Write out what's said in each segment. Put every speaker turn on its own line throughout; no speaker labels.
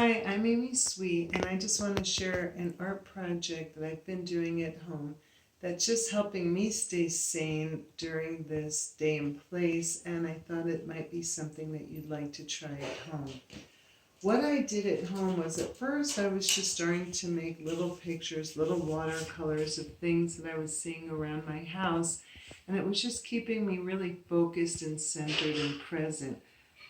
Hi, I'm Amy Sweet, and I just want to share an art project that I've been doing at home that's just helping me stay sane during this day and place, and I thought it might be something that you'd like to try at home. What I did at home was at first I was just starting to make little pictures, little watercolors of things that I was seeing around my house, and it was just keeping me really focused and centered and present.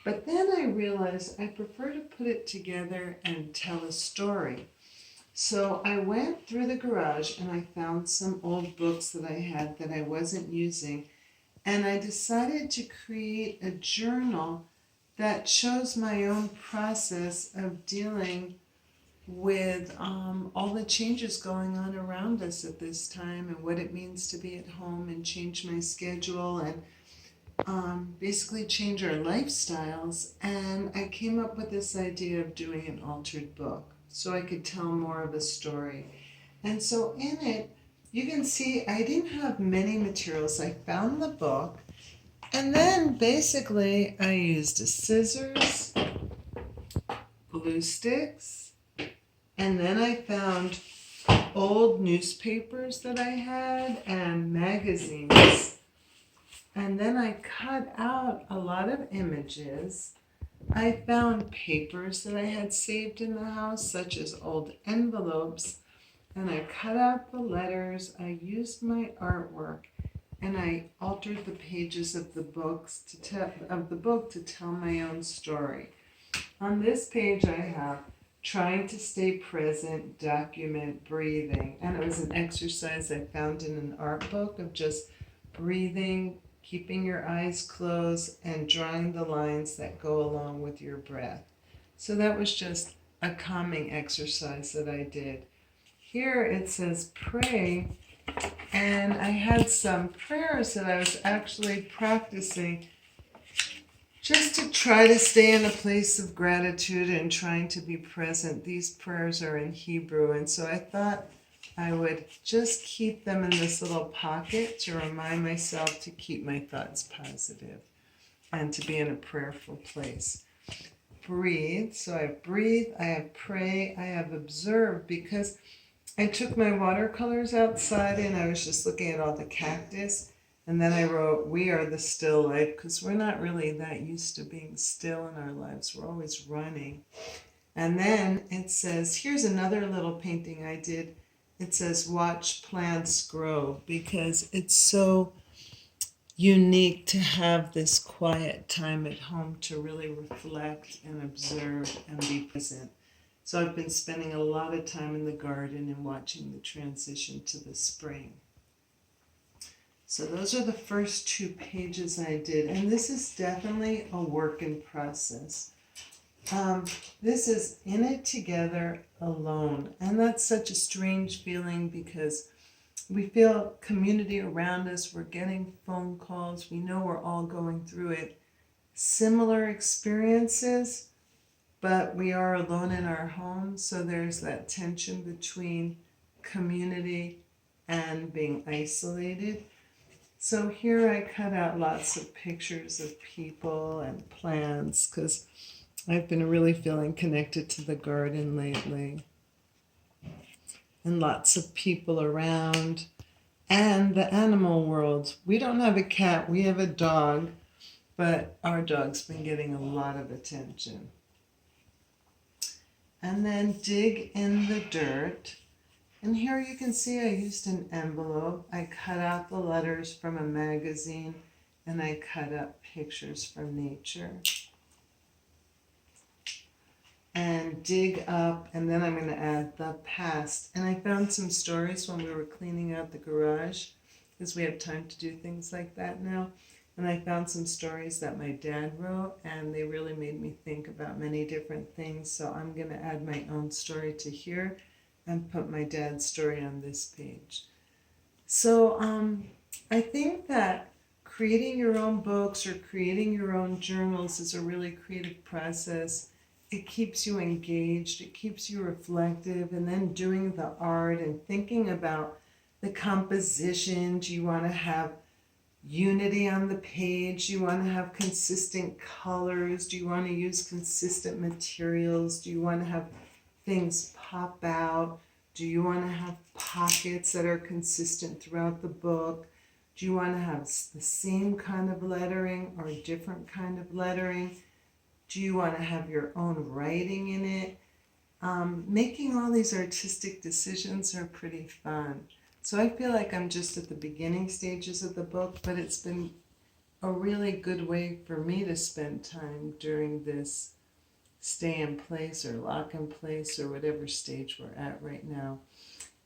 But then I realized I prefer to put it together and tell a story. So I went through the garage and I found some old books that I had that I wasn't using, and I decided to create a journal that shows my own process of dealing with all the changes going on around us at this time and what it means to be at home and change my schedule and basically change our lifestyles. And I came up with this idea of doing an altered book so I could tell more of a story. And so in it, you can see I didn't have many materials. I found the book, and then basically I used a scissors, glue sticks, and then I found old newspapers that I had and magazines. And then I cut out a lot of images. I found papers that I had saved in the house, such as old envelopes, and I cut out the letters. I used my artwork, and I altered the pages of the book to tell my own story. On this page, I have trying to stay present, document breathing, and it was an exercise I found in an art book of just breathing, keeping your eyes closed, and drawing the lines that go along with your breath. So that was just a calming exercise that I did. Here it says pray, and I had some prayers that I was actually practicing just to try to stay in a place of gratitude and trying to be present. These prayers are in Hebrew, and so I thought I would just keep them in this little pocket to remind myself to keep my thoughts positive and to be in a prayerful place. Breathe. So I have breathe, I have pray, I have observe, because I took my watercolors outside and I was just looking at all the cactus. And then I wrote, we are the still life, because we're not really that used to being still in our lives. We're always running. And then it says, here's another little painting I did. It says, watch plants grow, because it's so unique to have this quiet time at home to really reflect and observe and be present. So I've been spending a lot of time in the garden and watching the transition to the spring. So those are the first 2 pages I did, and this is definitely a work in process. This is in it together alone, and that's such a strange feeling because we feel community around us, we're getting phone calls, we know we're all going through it, similar experiences, but we are alone in our homes, so there's that tension between community and being isolated. So here I cut out lots of pictures of people and plants because I've been really feeling connected to the garden lately. And lots of people around. And the animal world. We don't have a cat, we have a dog, but our dog's been getting a lot of attention. And then dig in the dirt. And here you can see I used an envelope. I cut out the letters from a magazine, and I cut up pictures from nature. And dig up, and then I'm going to add the past. And I found some stories when we were cleaning out the garage, because we have time to do things like that now. And I found some stories that my dad wrote, and they really made me think about many different things. So I'm going to add my own story to here and put my dad's story on this page. So I think that creating your own books or creating your own journals is a really creative process. It keeps you engaged, it keeps you reflective, and then doing the art and thinking about the composition. Do you want to have unity on the page? Do you want to have consistent colors? Do you want to use consistent materials? Do you want to have things pop out? Do you want to have pockets that are consistent throughout the book? Do you want to have the same kind of lettering or a different kind of lettering? Do you want to have your own writing in it? Making all these artistic decisions are pretty fun. So I feel like I'm just at the beginning stages of the book, but it's been a really good way for me to spend time during this stay in place or lock in place or whatever stage we're at right now.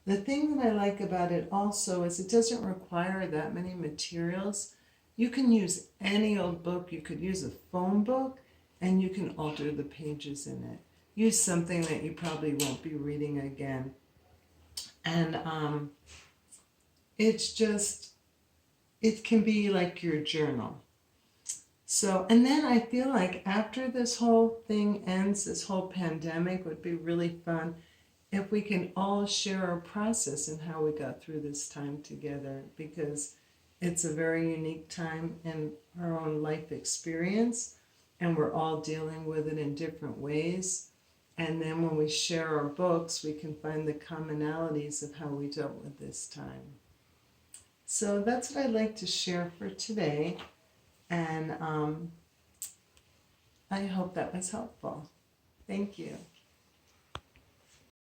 The thing that I like about it also is it doesn't require that many materials. You can use any old book. You could use a phone book and you can alter the pages in it. Use something that you probably won't be reading again. And it's just, it can be like your journal. So, and then I feel like after this whole thing ends, this whole pandemic would be really fun if we can all share our process and how we got through this time together, because it's a very unique time in our own life experience and we're all dealing with it in different ways. And then when we share our books, we can find the commonalities of how we dealt with this time. So that's what I'd like to share for today. And I hope that was helpful. Thank you.